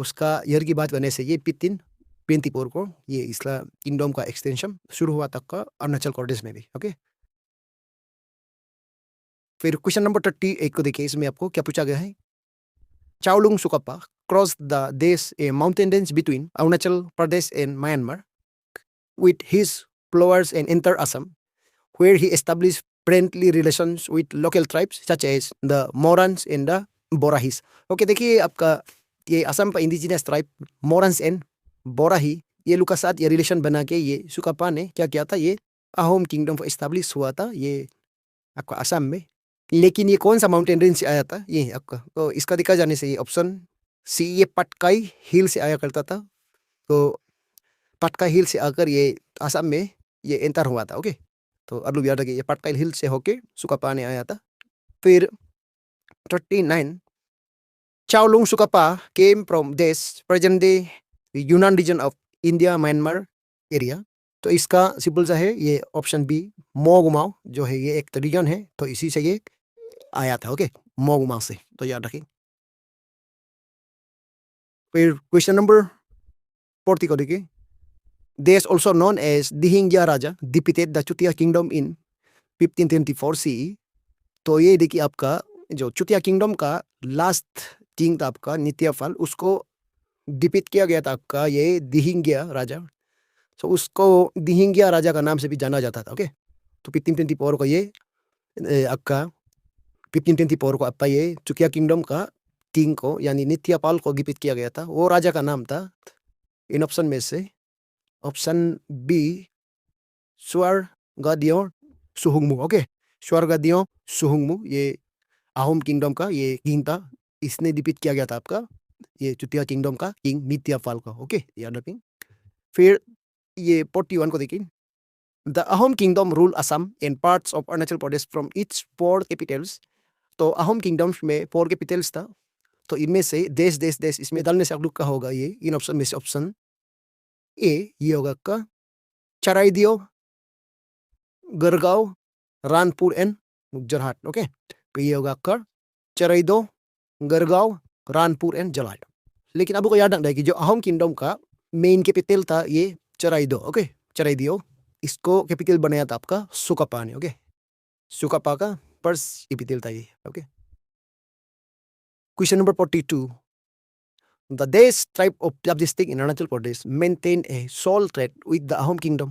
A: उसका ईयर की बात करने से ये 1524 को ये इसका किंगडम का एक्सटेंशन शुरू हुआ तक का अरुणाचल प्रदेश में भी। ओके, फिर क्वेश्चन नंबर 38 को देखिए, इसमें आपको क्या पूछा गया है। चाओलुंग सुकापा क्रॉस द देश ए mountain range between Arunachal Pradesh and Myanmar with his followers and enter Assam, where he established friendly relations with local tribes such as the Morans and the Borahis. Okay, देखिए आपका ये असम का इंडिजिनस ट्राइब मोरन्स एंड बोराही, ये लोग का साथ ये रिलेशन बना के ये सुकापा ने क्या किया था, ये अहोम किंगडम को एस्टेब्लिश हुआ था ये आपका असम में। लेकिन ये कौन सा माउंटेन रेंज से आया था ये आपका, तो इसका देखा जाने से ये ऑप्शन सी, ये पटकाई हिल से आया करता था। तो पटकाई हिल से आकर ये असम में ये एंटर हुआ था। ओके, तो अब याद रखिए ये पटकाई हिल से होके सुकापा ने आया था। फिर 39 चाओलुंग सुकापा केम फ्रॉम देश present day Yunnan region of India Myanmar area. तो इसका सिंपल सा है ये ऑप्शन बी मोगुमाओ जो है ये एक रीजन है, तो इसी से ये आया था। ओके, मोगुमाओ से, तो याद रखिए। फिर क्वेश्चन नंबर 40 को देखिए। This also known as Dihingya Raja defeated the Chutia Kingdom in 1524 CE। तो ये देखिए आपका जो चुतिया किंगडम का लास्ट किंग था आपका नित्यफल, उसको डिफीट किया गया था आपका ये दिहिंगिया राजा। तो उसको दिहिंगिया राजा का नाम से भी जाना जाता था। ओके, तो 1524 को ये आपका 1524 को आपका ये चुतिया किंगडम का किंग को यानी नित्यपाल को डिफीट किया गया था। वो राजा का नाम था इन ऑप्शन में से ऑप्शन बी स्वर्गदियो सुहुंगमू। ओके, स्वर्गदियो सुहुंगमू ये अहोम किंगडम का ये किंग था, इसने डिफीट किया गया था आपका ये चुतिया किंगडम का किंग नित्यपाल का। ओके, याद रखें। फिर ये 41 को देखिए। The Ahom kingdom rule Assam and parts of Arunachal Pradesh from its 4 Capitals. तो अहोम किंगडम्स में 4 कैपिटल्स था, तो इनमें से देश देश देश इसमें डालने से आप लोग का होगा ये इन ऑप्शन में से ऑप्शन ए ये होगा का चराइदियो, गरगांव, रानपुर एंड जोरहाट। ओके, तो ये होगा का चराइदो, गरगांव, रानपुर एंड जोरहाट। लेकिन आपको याद रखना है कि जो अहोम किंगडम का मेन कैपिटल था ये चराइदो। ओके, चराइदियो, इसको कैपिटल बनाया था आपका सुकापा ने। ओके, सुकापा का फर्स्ट कैपिटल था ये। Okay, question number 42। The Des tribe of Punjab district in Arunachal Pradesh maintained a salt trade with the Ahom kingdom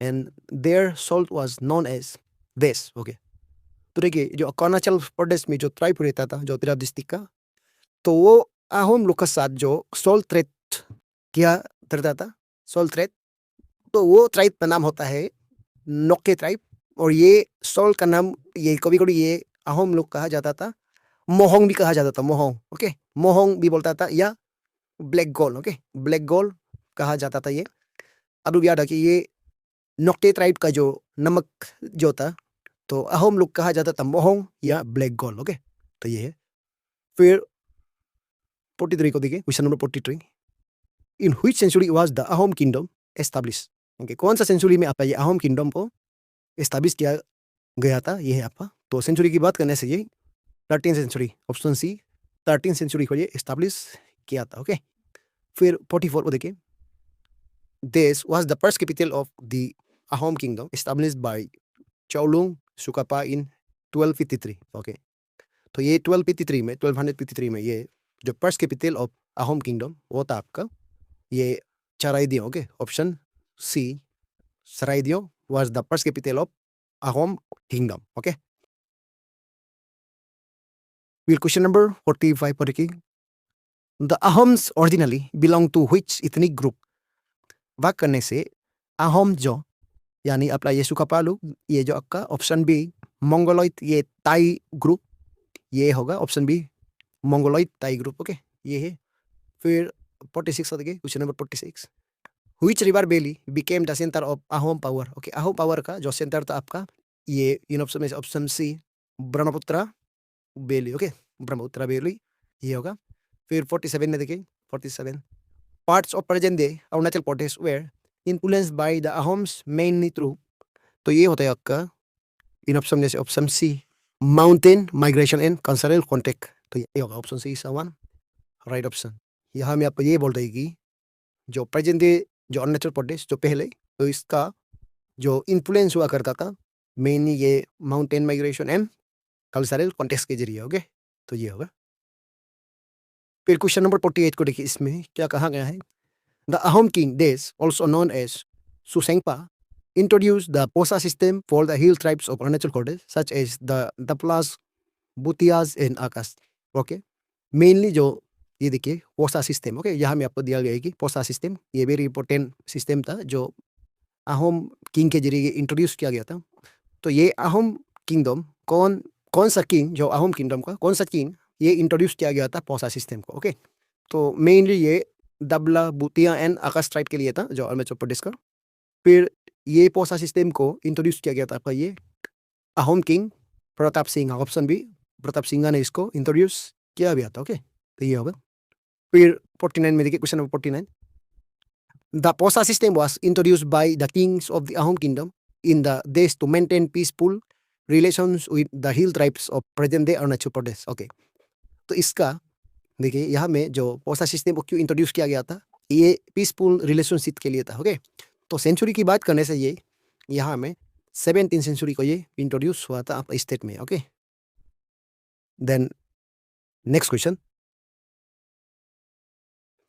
A: and their salt was known as Des। Okay, तो देखिए जो अरुणाचल प्रदेश में जो tribe रहता था जो पंजाब डिस्ट्रिक्ट का, तो वो अहोम लोग के साथ जो सॉल्ट ट्रेड किया करता था, सॉल्ट ट्रेड, तो वो ट्राइब का नाम होता है नोके ट्राइब। और ये सॉल्ट का नाम ये कभी कभी ये अहोम लोग कहा जाता था, मोहोंग भी कहा जाता था, मोहोंग। ओके, मोहोंग भी बोलता था या black gold. Okay, black gold कहा जाता था ये। अब याद रखिए ये नोक्टे ट्राइब का जो नमक जो था, तो अहोम लोग कहा जाता था मोहोंग या ब्लैक गोल्ड। ओके, तो ये है। फिर 43 को देखिए, question number 43। In which century was the Ahom kingdom establish. Okay, कौन सा सेंचुरी में आपका ये अहोम किंगडम को एस्टैब्लिश किया गया था, ये है आपका। तो सेंचुरी की बात करने से ये 13th century, option C 13th century को ये एस्टैब्लिश किया था। ओके, फिर 44 को देखिए। This was the first capital of the Ahom kingdom established by Chaolung Sukapha in 1253। Okay, तो ये 1253 में ये जो first capital of Ahom kingdom वो था आपका ये Charaideo. Okay, option C Charaideo was the first capital of Ahom kingdom. Okay, फिर क्वेश्चन नंबर 45 पर देखिए। The Ahoms originally belong to which ethnic group. बात करने से अहोम जो यानी अपना ये सुकापा लोग, ये जो आपका ऑप्शन बी मंगोलॉइड ये ताई ग्रुप, ये होगा option B mongoloid Tai group. Okay, ये है। फिर 46 देखिए, question number 46। Which river valley became the centre of Ahom power. Okay, Ahom power का जो सेंटर था आपका ये इन ऑप्शन में option C Brahmaputra valley. Okay, Brahmaputra valley ये होगा। फिर 47 में देखिए, 47 parts of present day Arunachal Pradesh were influenced by the Ahoms mainly through. तो ये होता है आपका इन ऑप्शन में से option C mountain migration and cultural contact. तो ये होगा ऑप्शन सी इसका वन राइट ऑप्शन। यहाँ में आपको ये बोल रही कि जो प्रेजेंट डे जो अरुणाचल प्रदेश जो पहले, तो इसका जो इन्फ्लुएंस हुआ करता था मेनली ये mountain migration and cultural context के जरिए। ओके, तो ये होगा। फिर क्वेश्चन नंबर 48 को देखिए, इसमें क्या कहा गया है। द अहोम किंग देश also known as Susengphaa introduced the posa system for the hill tribes of Arunachal Pradesh such as the Daplas, Bhutias and Akas। Okay, mainly जो ये देखिए पोसा सिस्टम, ओके, यहाँ में आपको दिया गया है कि पोसा सिस्टम ये वेरी इंपॉर्टेंट सिस्टम था जो अहोम किंग के जरिए इंट्रोड्यूस किया गया था। तो ये अहोम किंगडम कौन कौन सा किंग, जो अहोम किंगडम का कौन सा किंग ये इंट्रोड्यूस किया गया था पोसा सिस्टम को। ओके, तो मेनली ये दबला, बुतिया एंड आकाश ट्राइब के लिए था जो अरुणाचल प्रदेश का। फिर ये पोसा सिस्टम को इंट्रोड्यूस किया गया था आपका ये Ahom king Pratap Singh, option B Pratap Singh ने इसको इंट्रोड्यूस किया गया था। ओके, तो ये होगा। फिर 49 में देखिए, question number 49, the posa system was introduced by the Kings of the Ahom kingdom in the days to maintain peaceful relations with the hill tribes of present day Arunachal Pradesh. Okay, तो इसका देखिए यहाँ में जो पोसा सिस्टम को क्यों इंट्रोड्यूस किया गया था, ये पीसफुल रिलेशनशिप के लिए था। ओके, तो सेंचुरी की बात करने से ये यहाँ में 17th सेंचुरी को ये इंट्रोड्यूस हुआ था आपका स्टेट में। ओके, देन नेक्स्ट क्वेश्चन,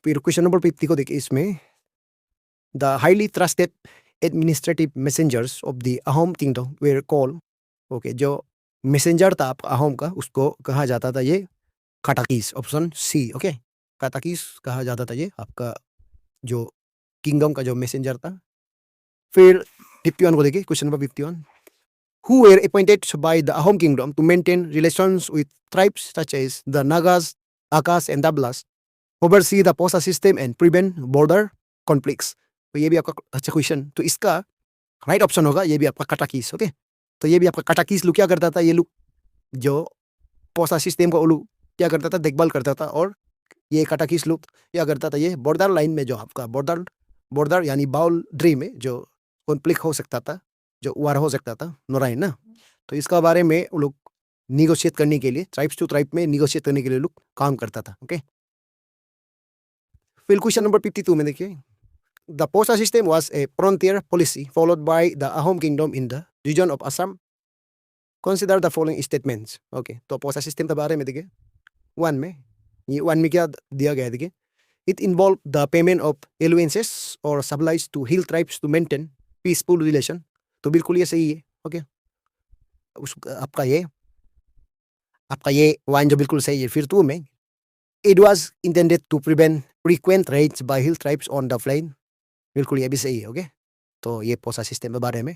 A: फिर क्वेश्चन नंबर 50 को देखिए, इसमें the highly trusted administrative messengers of the Ahom kingdom where called. Okay, जो मैसेंजर था आपका अहोम का उसको कहा जाता था ये काटाकीस, ऑप्शन सी। ओके, काटाकीस कहा जाता था ये आपका जो किंगडम का जो मैसेंजर था। फिर 51 को देखिए, question number 51, who were appointed by the Ahom kingdom to maintain relations with tribes such as the Nagas, Akas and Dablas, oversee the posa system and prevent border conflicts। तो ये भी आपका अच्छा क्वेश्चन। तो इसका राइट ऑप्शन होगा ये भी आपका काटाकीस। ओके, तो ये भी आपका काटाकीस लोग क्या करता था, ये लोग जो पोसा सिस्टम को लोग क्या करता था, देखभाल करता था। और ये काटाकीस लोग क्या करता था, ये बॉर्डर लाइन में जो आपका बॉर्डर यानी बाउंड्री में जो कॉन्फ्लिक्ट हो सकता था, जो वार हो सकता था नोराइन ना, तो इसका बारे में वो लोग निगोशिएट करने के लिए ट्राइब्स टू ट्राइब में निगोशिएट करने के लिए लोग काम करता था। ओके, फिर क्वेश्चन नंबर 52 में देखिए, the posa system was a frontier policy followed by the Ahom kingdom in the region of Assam, consider the following statements. Okay, तो पोसा सिस्टम के बारे में देखिए वन में क्या दिया गया है, देखिए it involved the payment of allowances or supplies to hill tribes to maintain peaceful relation। तो बिल्कुल ये सही है। ओके, आपका ये वन जो बिल्कुल सही है। फिर 2 में it was intended to prevent frequent raids by hill tribes on the plain, बिल्कुल ये भी सही है। ओके, तो ये पोसा सिस्टम के बारे में।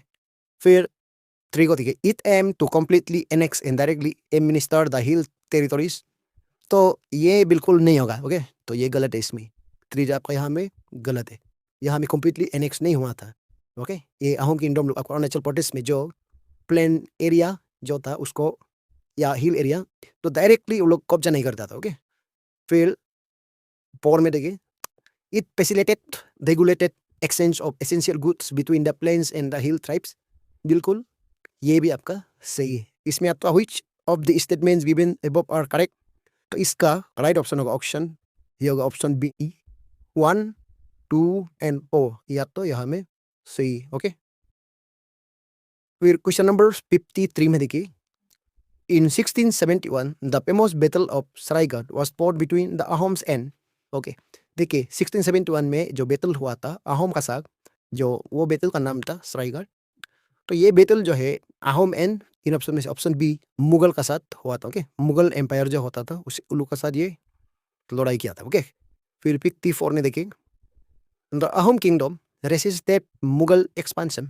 A: फिर 3 को देखिए, it aimed to completely annex and directly administer the hill territories। तो ये बिल्कुल नहीं होगा। ओके, तो ये गलत है, इसमें 3 आपका यहाँ में गलत है। यहाँ में कम्प्लीटली एनेक्स नहीं हुआ था। ओके, ये अहोम किंगडम लोग आपको अरुणाचल प्रदेश में जो प्लेन एरिया जो था उसको या हिल एरिया तो डायरेक्टली वो लोग कब्जा नहीं करता था। ओके, फिर 4 में देखिए, it facilitated regulated exchange of essential goods between the plains and the hill tribes, बिल्कुल ये भी आपका सही है। इसमें आपका which of the statements given above are correct, तो इसका राइट ऑप्शन होगा ऑप्शन ये होगा ऑप्शन बी 1, 2 एंड 4, या तो यहाँ में सही। ओके, फिर क्वेश्चन नंबर 53 में देखिए, इन 1671 the famous battle of Saraigarh was fought between the Ahoms and. Okay, देखिए 1671 में जो बैटल हुआ था अहोम का साथ, जो वो बैटल का नाम था सरायगढ़। तो ये बैटल जो है अहोम एंड इन ऑप्शन में से ऑप्शन बी मुगल का साथ हुआ था। ओके, मुगल एम्पायर जो होता था उस उन लोग का साथ ये लड़ाई किया था। ओके, फिर 54 में देखिए, the Ahom kingdom resisted Mughal expansion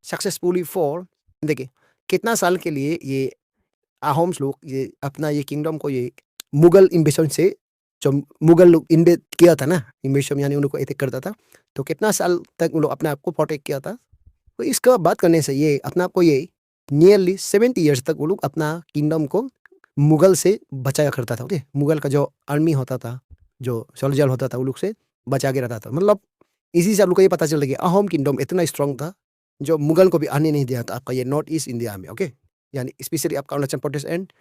A: successfully for, देखिए कितना साल के लिए ये अहोम्स लोग ये अपना ये किंगडम को ये मुगल इन्वेशन से, जो मुगल लोग इन्वेट किया था ना, इन्वेशन यानी उनको अटैक करता था, तो कितना साल तक उन लोग अपने आप को प्रोटेक्ट किया था। तो इसका बात करने से ये अपना आपको ये नियरली 70 ईयर्स तक वो लोग अपना किंगडम को मुगल से बचाया करता था। ओके, मुगल का जो आर्मी होता था, जो सोल्जर होता था, वो लोग से बचा के रहता था। मतलब इसी से आप लोग को ये पता चलता है कि अहोम किंगडम इतना स्ट्रांग था जो मुगल को भी आने नहीं दिया था आपका ये नॉर्थ ईस्ट इंडिया में। ओके, यानी स्पेशली आपका अरुणाचल प्रदेश एंड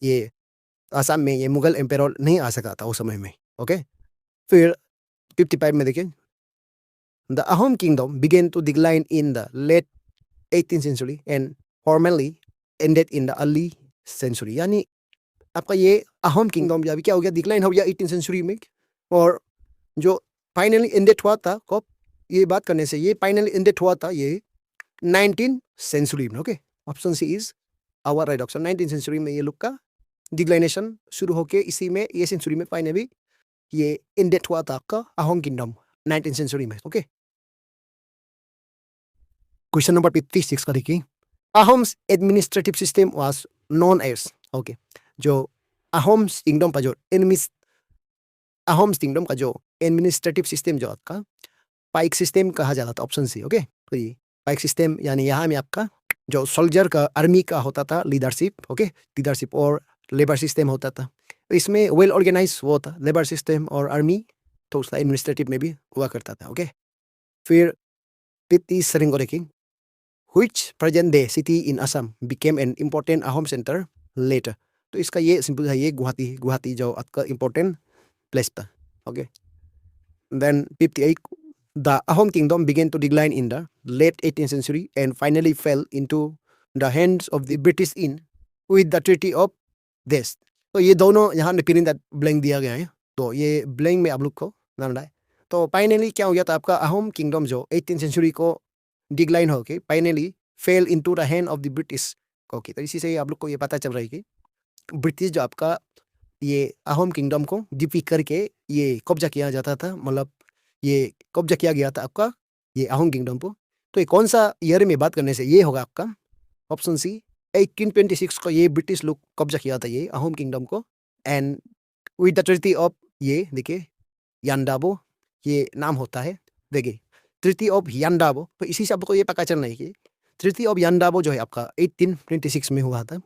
A: ये आसाम में ये मुगल एम्पेयर नहीं आ सका था उस समय में। ओके, फिर 55 में देखिए, the Ahom kingdom began to decline in the late 18th century and formally ended in the early century. यानी आपका ये अहोम किंगडम अभी क्या हो गया, डिक्लाइन हो गया 18th सेंचुरी में, और जो फाइनली एंडेड हुआ था कब, ये बात करने से ये फाइनली एंडेड हुआ था ये 19th सेंचुरी में। Okay, option C is our right option. 19th century में ये लोग का डिक्लाइनेशन शुरू होके इसी में ये सेंचुरी में फाइनली ये एंडेड हुआ था आपका अहोम किंगडम 19th सेंचुरी में। ओके, क्वेश्चन नंबर 56 का देखिए, Ahoms administrative system was known as. Okay, जो अहोम्स किंगडम का जो अहोम्स किंगडम का जो एडमिनिस्ट्रेटिव सिस्टम जो आपका पाइक सिस्टम कहा जाता था, ऑप्शन सी। ओके, तो ये पाइक सिस्टम यानी यहाँ में आपका जो सोल्जर का आर्मी का होता था लीडरशिप। ओके, लीडरशिप और लेबर सिस्टम होता था, तो इसमें वेल ऑर्गेनाइज वो था लेबर सिस्टम और आर्मी, तो उसका एडमिनिस्ट्रेटिव में भी हुआ करता था। ओके, फिर 57 को देखिए, which present day city in Assam became an important Ahom center later। तो इसका ये सिंपल है, ये गुवाहाटी जो आपका इम्पोर्टेंट प्लेस था। Okay, then 58, the Ahom kingdom began to decline in the late 18th century and finally fell into the hands of the British in with the Treaty of Brest। तो ये दोनों यहाँ पे फिर ब्लैंक दिया गया है, तो ये ब्लैंक में आप लोग को ना है। तो फाइनली क्या हो गया था आपका अहोम किंगडम जो 18th सेंचुरी को डिक्लाइन होके finally fail into the hand of the British. Okay, तो इसी से आप लोग को ये पता चल रहा है कि ब्रिटिश जो आपका ये अहोम किंगडम को डिफीट करके ये कब्जा किया जाता था, मतलब ये कब्जा किया गया था आपका ये अहोम किंगडम को। तो ये कौन सा ईयर में बात करने से ये होगा आपका ऑप्शन सी 1826 को ये ब्रिटिश लोग कब्जा किया था ये अहोम किंगडम को, and with the treaty of ये देखिए यांडाबो ये नाम होता है। देखिए ट्रीटी ऑफ यांडाबो, तो इसी से आपको ये पता चलना है कि ट्रीटी ऑफ यांडाबो जो है आपका 1826 में हुआ था।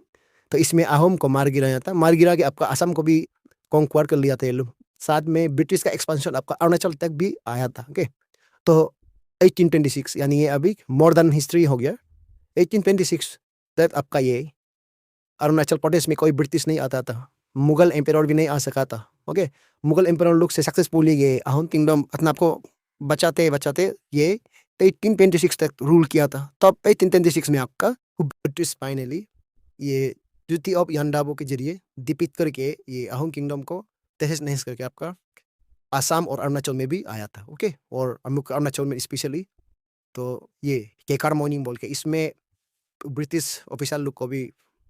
A: तो इसमें अहोम को मार गिराया था, मार गिरा के आपका असम को भी कॉन्क्वायर कर लिया था ये लोग। साथ में ब्रिटिश का एक्सपेंशन आपका अरुणाचल तक भी आया था। ओके, तो 1826 यानी ये अभी मॉडर्न हिस्ट्री हो गया। 1826 तक आपका ये अरुणाचल प्रदेश में कोई ब्रिटिश नहीं आता था, मुगल एम्पेयर भी नहीं आ सका था। ओके, मुगल एम्पेयर लोग से सक्सेसफुली ये अहोम किंगडम अपने आप को बचाते बचाते ये 1826 तक रूल किया था। तब 1826 में आपका ब्रिटिश फाइनली ये ट्रीटी ऑफ यांडाबो के जरिए डिफीट करके ये अहोम किंगडम को तहस नहस करके आपका आसाम और अरुणाचल में भी आया था। ओके, और हम लोग अरुणाचल में स्पेशली तो ये केकार मॉर्निंग बोल के इसमें ब्रिटिश ऑफिसर लोग को भी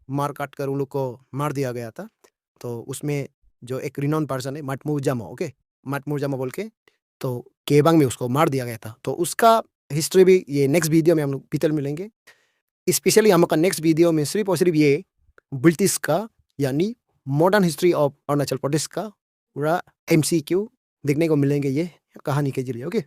A: मार काट कर उन लोग को मार दिया गया था। तो उसमें जो एक रिनॉन पर्सन है माटमुजामा, ओके माटमुजामा बोल के, तो केबांग में उसको मार दिया गया था। तो उसका हिस्ट्री भी ये नेक्स्ट वीडियो में हम लोग भीतर मिलेंगे। स्पेशली हम लोग का नेक्स्ट वीडियो में सिर्फ और सिर्फ ये ब्रिटिश का यानी modern history of Arunachal Pradesh का पूरा MCQ देखने को मिलेंगे ये कहानी के जरिए। ओके।